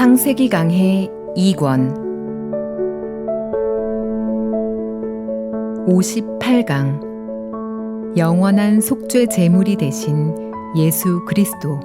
창세기 강해 2권 58강 영원한 속죄 제물이 되신 예수 그리스도.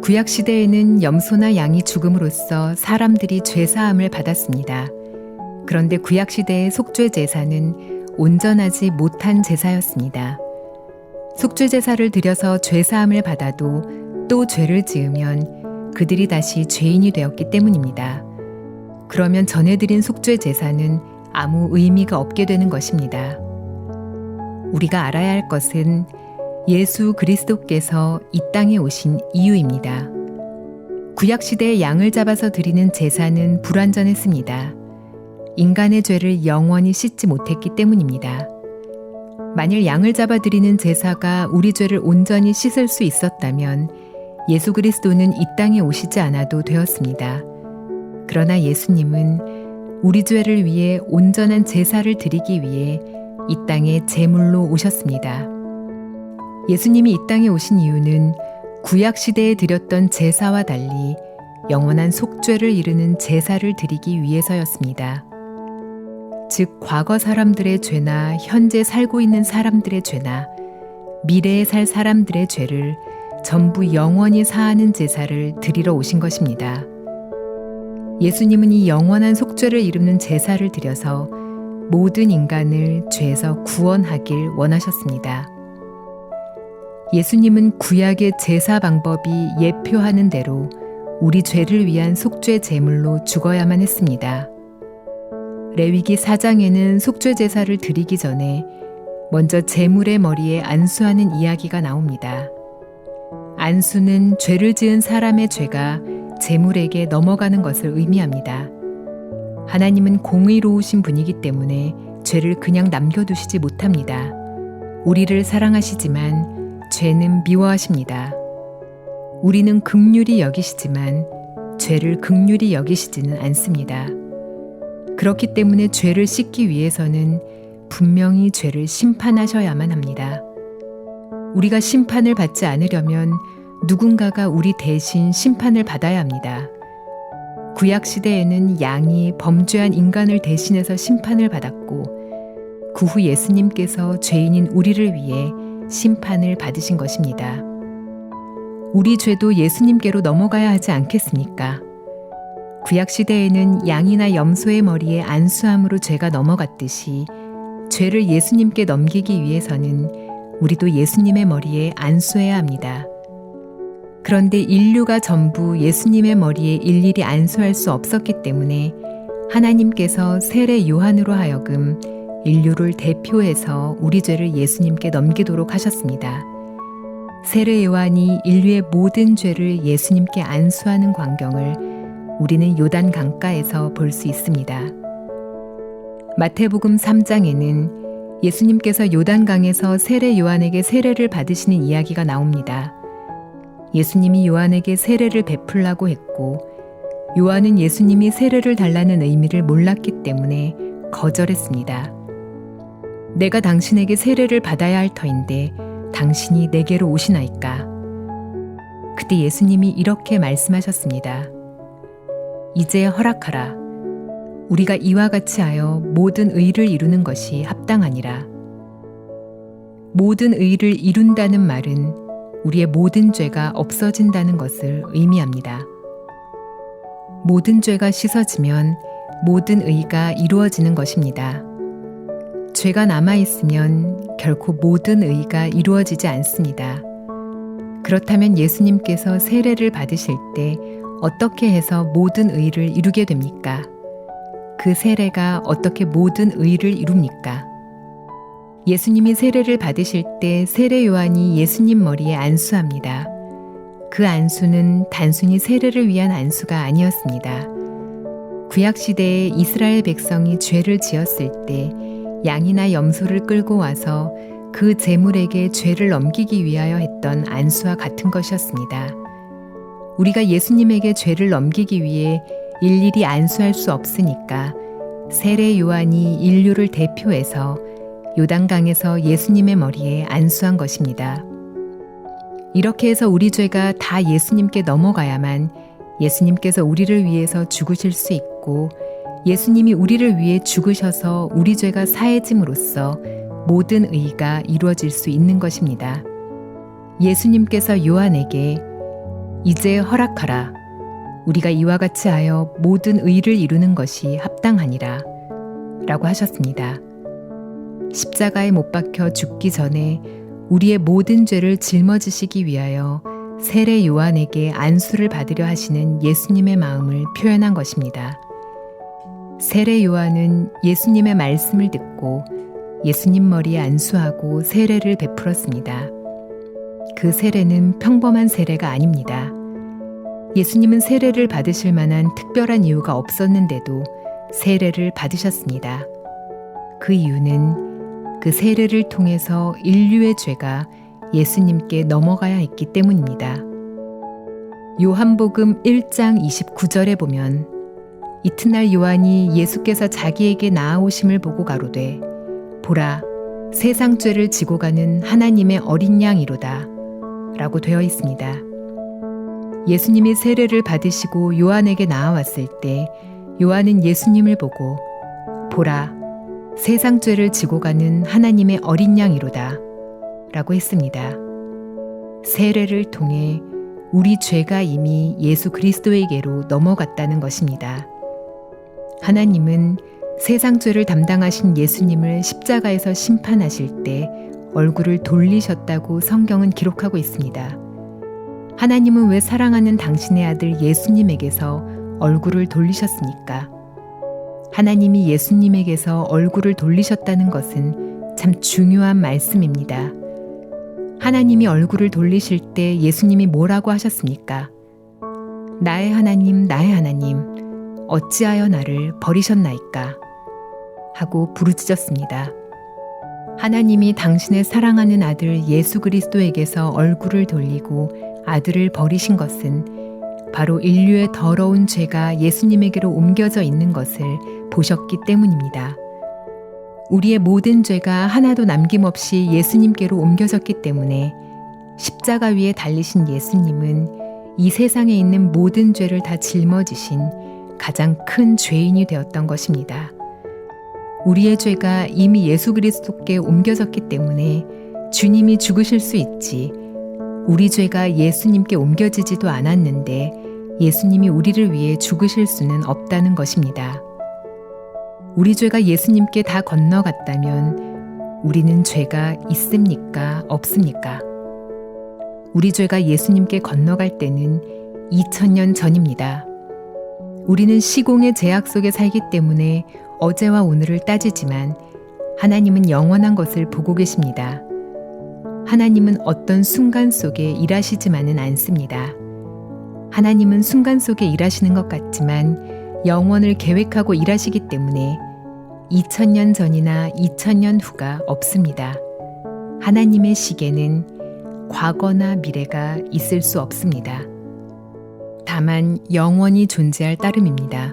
구약시대에는 염소나 양이 죽음으로써 사람들이 죄사함을 받았습니다. 그런데 구약시대의 속죄 제사는 온전하지 못한 제사였습니다. 속죄 제사를 드려서 죄사함을 받아도 또 죄를 지으면 그들이 다시 죄인이 되었기 때문입니다. 그러면 전에 드린 속죄 제사는 아무 의미가 없게 되는 것입니다. 우리가 알아야 할 것은 예수 그리스도께서 이 땅에 오신 이유입니다. 구약시대에 양을 잡아서 드리는 제사는 불완전했습니다. 인간의 죄를 영원히 씻지 못했기 때문입니다. 만일 양을 잡아 드리는 제사가 우리 죄를 온전히 씻을 수 있었다면 예수 그리스도는 이 땅에 오시지 않아도 되었습니다. 그러나 예수님은 우리 죄를 위해 온전한 제사를 드리기 위해 이 땅에 제물로 오셨습니다. 예수님이 이 땅에 오신 이유는 구약시대에 드렸던 제사와 달리 영원한 속죄를 이루는 제사를 드리기 위해서였습니다. 즉 과거 사람들의 죄나 현재 살고 있는 사람들의 죄나 미래에 살 사람들의 죄를 전부 영원히 사하는 제사를 드리러 오신 것입니다. 예수님은 이 영원한 속죄를 이루는 제사를 드려서 모든 인간을 죄에서 구원하길 원하셨습니다. 예수님은 구약의 제사 방법이 예표하는 대로 우리 죄를 위한 속죄 제물로 죽어야만 했습니다. 레위기 4장에는 속죄 제사를 드리기 전에 먼저 제물의 머리에 안수하는 이야기가 나옵니다. 안수는 죄를 지은 사람의 죄가 제물에게 넘어가는 것을 의미합니다. 하나님은 공의로우신 분이기 때문에 죄를 그냥 남겨두시지 못합니다. 우리를 사랑하시지만 죄는 미워하십니다. 우리는 긍휼히 여기시지만 죄를 긍휼히 여기시지는 않습니다. 그렇기 때문에 죄를 씻기 위해서는 분명히 죄를 심판하셔야만 합니다. 우리가 심판을 받지 않으려면 누군가가 우리 대신 심판을 받아야 합니다. 구약시대에는 양이 범죄한 인간을 대신해서 심판을 받았고 그 후 예수님께서 죄인인 우리를 위해 심판을 받으신 것입니다. 우리 죄도 예수님께로 넘어가야 하지 않겠습니까? 구약시대에는 양이나 염소의 머리에 안수함으로 죄가 넘어갔듯이 죄를 예수님께 넘기기 위해서는 우리도 예수님의 머리에 안수해야 합니다. 그런데 인류가 전부 예수님의 머리에 일일이 안수할 수 없었기 때문에 하나님께서 세례 요한으로 하여금 인류를 대표해서 우리 죄를 예수님께 넘기도록 하셨습니다. 세례 요한이 인류의 모든 죄를 예수님께 안수하는 광경을 우리는 요단 강가에서 볼 수 있습니다. 마태복음 3장에는 예수님께서 요단강에서 세례 요한에게 세례를 받으시는 이야기가 나옵니다. 예수님이 요한에게 세례를 베풀라고 했고 요한은 예수님이 세례를 달라는 의미를 몰랐기 때문에 거절했습니다. 내가 당신에게 세례를 받아야 할 터인데 당신이 내게로 오시나이까? 그때 예수님이 이렇게 말씀하셨습니다. 이제 허락하라. 우리가 이와 같이 하여 모든 의를 이루는 것이 합당하니라. 모든 의를 이룬다는 말은 우리의 모든 죄가 없어진다는 것을 의미합니다. 모든 죄가 씻어지면 모든 의가 이루어지는 것입니다. 죄가 남아있으면 결코 모든 의가 이루어지지 않습니다. 그렇다면 예수님께서 세례를 받으실 때 어떻게 해서 모든 의를 이루게 됩니까? 그 세례가 어떻게 모든 의를 이룹니까? 예수님이 세례를 받으실 때 세례 요한이 예수님 머리에 안수합니다. 그 안수는 단순히 세례를 위한 안수가 아니었습니다. 구약시대에 이스라엘 백성이 죄를 지었을 때 양이나 염소를 끌고 와서 그 제물에게 죄를 넘기기 위하여 했던 안수와 같은 것이었습니다. 우리가 예수님에게 죄를 넘기기 위해 일일이 안수할 수 없으니까 세례 요한이 인류를 대표해서 요단강에서 예수님의 머리에 안수한 것입니다. 이렇게 해서 우리 죄가 다 예수님께 넘어가야만 예수님께서 우리를 위해서 죽으실 수 있고 예수님이 우리를 위해 죽으셔서 우리 죄가 사해짐으로써 모든 의가 이루어질 수 있는 것입니다. 예수님께서 요한에게 이제 허락하라. 우리가 이와 같이 하여 모든 의를 이루는 것이 합당하니라 라고 하셨습니다. 십자가에 못 박혀 죽기 전에 우리의 모든 죄를 짊어지시기 위하여 세례 요한에게 안수를 받으려 하시는 예수님의 마음을 표현한 것입니다. 세례 요한은 예수님의 말씀을 듣고 예수님 머리에 안수하고 세례를 베풀었습니다. 그 세례는 평범한 세례가 아닙니다. 예수님은 세례를 받으실 만한 특별한 이유가 없었는데도 세례를 받으셨습니다. 그 이유는 그 세례를 통해서 인류의 죄가 예수님께 넘어가야 했기 때문입니다. 요한복음 1장 29절에 보면 이튿날 요한이 예수께서 자기에게 나아오심을 보고 가로되 보라 세상 죄를 지고 가는 하나님의 어린 양이로다 라고 되어 있습니다. 예수님이 세례를 받으시고 요한에게 나아왔을 때 요한은 예수님을 보고 보라 세상 죄를 지고 가는 하나님의 어린 양이로다 라고 했습니다. 세례를 통해 우리 죄가 이미 예수 그리스도에게로 넘어갔다는 것입니다. 하나님은 세상 죄를 담당하신 예수님을 십자가에서 심판하실 때 얼굴을 돌리셨다고 성경은 기록하고 있습니다. 하나님은 왜 사랑하는 당신의 아들 예수님에게서 얼굴을 돌리셨습니까? 하나님이 예수님에게서 얼굴을 돌리셨다는 것은 참 중요한 말씀입니다. 하나님이 얼굴을 돌리실 때 예수님이 뭐라고 하셨습니까? 나의 하나님, 나의 하나님, 어찌하여 나를 버리셨나이까? 하고 부르짖었습니다. 하나님이 당신의 사랑하는 아들 예수 그리스도에게서 얼굴을 돌리고 아들을 버리신 것은 바로 인류의 더러운 죄가 예수님에게로 옮겨져 있는 것을 보셨기 때문입니다. 우리의 모든 죄가 하나도 남김없이 예수님께로 옮겨졌기 때문에 십자가 위에 달리신 예수님은 이 세상에 있는 모든 죄를 다 짊어지신 가장 큰 죄인이 되었던 것입니다. 우리의 죄가 이미 예수 그리스도께 옮겨졌기 때문에 주님이 죽으실 수 있지 우리 죄가 예수님께 옮겨지지도 않았는데 예수님이 우리를 위해 죽으실 수는 없다는 것입니다. 우리 죄가 예수님께 다 건너갔다면 우리는 죄가 있습니까? 없습니까? 우리 죄가 예수님께 건너갈 때는 2000년 전입니다. 우리는 시공의 제약 속에 살기 때문에 어제와 오늘을 따지지만 하나님은 영원한 것을 보고 계십니다. 하나님은 어떤 순간 속에 일하시지만은 않습니다. 하나님은 순간 속에 일하시는 것 같지만 영원을 계획하고 일하시기 때문에 2000년 전이나 2000년 후가 없습니다. 하나님의 시계는 과거나 미래가 있을 수 없습니다. 다만 영원히 존재할 따름입니다.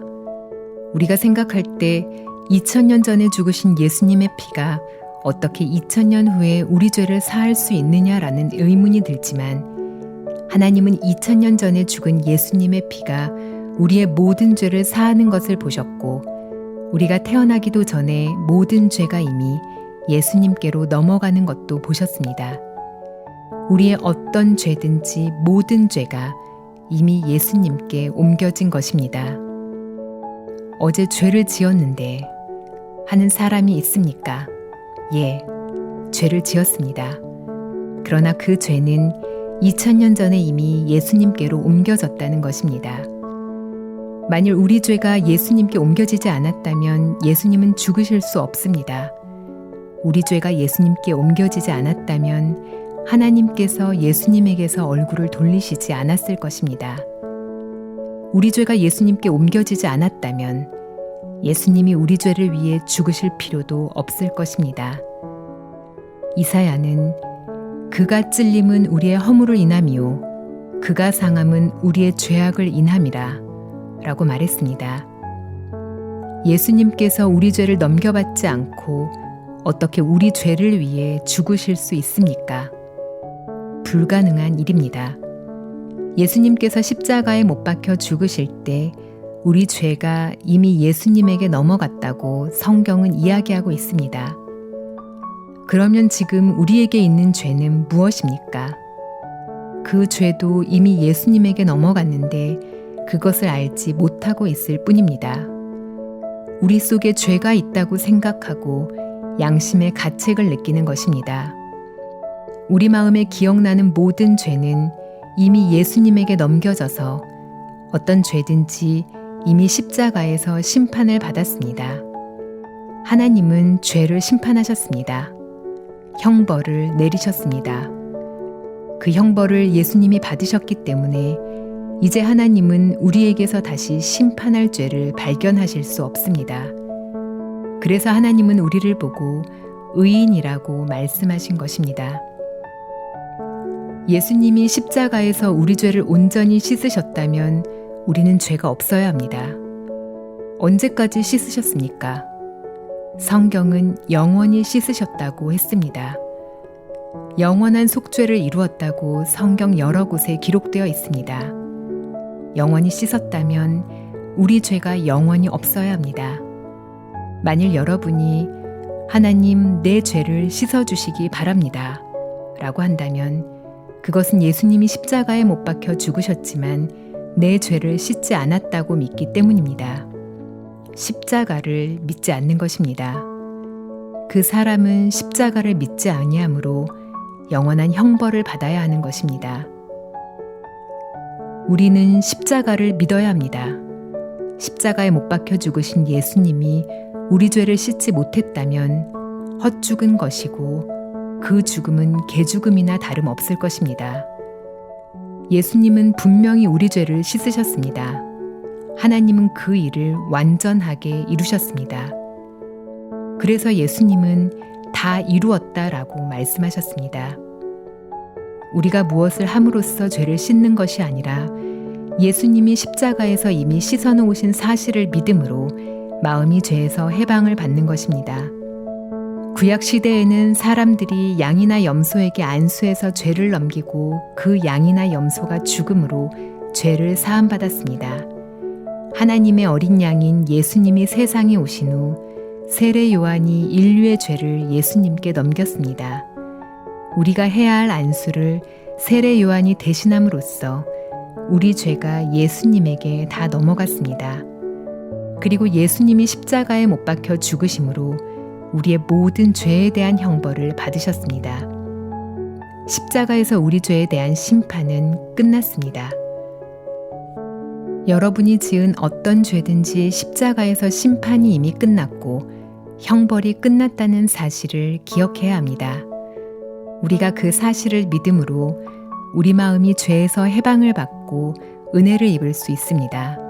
우리가 생각할 때 2000년 전에 죽으신 예수님의 피가 어떻게 2000년 후에 우리 죄를 사할 수 있느냐라는 의문이 들지만 하나님은 2000년 전에 죽은 예수님의 피가 우리의 모든 죄를 사하는 것을 보셨고 우리가 태어나기도 전에 모든 죄가 이미 예수님께로 넘어가는 것도 보셨습니다. 우리의 어떤 죄든지 모든 죄가 이미 예수님께 옮겨진 것입니다. 어제 죄를 지었는데 하는 사람이 있습니까? 예, 죄를 지었습니다. 그러나 그 죄는 2000년 전에 이미 예수님께로 옮겨졌다는 것입니다. 만일 우리 죄가 예수님께 옮겨지지 않았다면 예수님은 죽으실 수 없습니다. 우리 죄가 예수님께 옮겨지지 않았다면 하나님께서 예수님에게서 얼굴을 돌리시지 않았을 것입니다. 우리 죄가 예수님께 옮겨지지 않았다면 예수님이 우리 죄를 위해 죽으실 필요도 없을 것입니다. 이사야는 그가 찔림은 우리의 허물을 인함이요 그가 상함은 우리의 죄악을 인함이라 라고 말했습니다. 예수님께서 우리 죄를 넘겨받지 않고 어떻게 우리 죄를 위해 죽으실 수 있습니까? 불가능한 일입니다. 예수님께서 십자가에 못 박혀 죽으실 때 우리 죄가 이미 예수님에게 넘어갔다고 성경은 이야기하고 있습니다. 그러면 지금 우리에게 있는 죄는 무엇입니까? 그 죄도 이미 예수님에게 넘어갔는데 그것을 알지 못하고 있을 뿐입니다. 우리 속에 죄가 있다고 생각하고 양심의 가책을 느끼는 것입니다. 우리 마음에 기억나는 모든 죄는 이미 예수님에게 넘겨져서 어떤 죄든지 이미 십자가에서 심판을 받았습니다. 하나님은 죄를 심판하셨습니다. 형벌을 내리셨습니다. 그 형벌을 예수님이 받으셨기 때문에 이제 하나님은 우리에게서 다시 심판할 죄를 발견하실 수 없습니다. 그래서 하나님은 우리를 보고 의인이라고 말씀하신 것입니다. 예수님이 십자가에서 우리 죄를 온전히 씻으셨다면 우리는 죄가 없어야 합니다. 언제까지 씻으셨습니까? 성경은 영원히 씻으셨다고 했습니다. 영원한 속죄를 이루었다고 성경 여러 곳에 기록되어 있습니다. 영원히 씻었다면 우리 죄가 영원히 없어야 합니다. 만일 여러분이 하나님 내 죄를 씻어주시기 바랍니다 라고 한다면 그것은 예수님이 십자가에 못 박혀 죽으셨지만 내 죄를 씻지 않았다고 믿기 때문입니다. 십자가를 믿지 않는 것입니다. 그 사람은 십자가를 믿지 아니하므로 영원한 형벌을 받아야 하는 것입니다. 우리는 십자가를 믿어야 합니다. 십자가에 못 박혀 죽으신 예수님이 우리 죄를 씻지 못했다면 헛죽은 것이고 그 죽음은 개죽음이나 다름없을 것입니다. 예수님은 분명히 우리 죄를 씻으셨습니다. 하나님은 그 일을 완전하게 이루셨습니다. 그래서 예수님은 다 이루었다라고 말씀하셨습니다. 우리가 무엇을 함으로써 죄를 씻는 것이 아니라 예수님이 십자가에서 이미 씻어놓으신 사실을 믿음으로 마음이 죄에서 해방을 받는 것입니다. 구약 시대에는 사람들이 양이나 염소에게 안수해서 죄를 넘기고 그 양이나 염소가 죽음으로 죄를 사함받았습니다. 하나님의 어린 양인 예수님이 세상에 오신 후 세례 요한이 인류의 죄를 예수님께 넘겼습니다. 우리가 해야 할 안수를 세례 요한이 대신함으로써 우리 죄가 예수님에게 다 넘어갔습니다. 그리고 예수님이 십자가에 못 박혀 죽으심으로 우리의 모든 죄에 대한 형벌을 받으셨습니다. 십자가에서 우리 죄에 대한 심판은 끝났습니다. 여러분이 지은 어떤 죄든지 십자가에서 심판이 이미 끝났고 형벌이 끝났다는 사실을 기억해야 합니다. 우리가 그 사실을 믿음으로 우리 마음이 죄에서 해방을 받고 은혜를 입을 수 있습니다.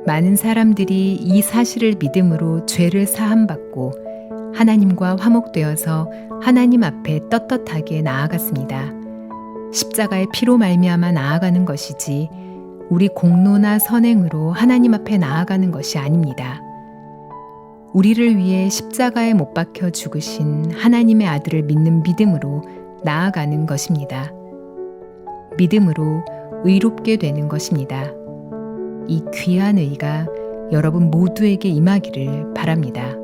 많은 사람들이 이 사실을 믿음으로 죄를 사함받고 하나님과 화목되어서 하나님 앞에 떳떳하게 나아갔습니다. 십자가의 피로 말미암아 나아가는 것이지 우리 공로나 선행으로 하나님 앞에 나아가는 것이 아닙니다. 우리를 위해 십자가에 못 박혀 죽으신 하나님의 아들을 믿는 믿음으로 나아가는 것입니다. 믿음으로 의롭게 되는 것입니다. 이 귀한 의가 여러분 모두에게 임하기를 바랍니다.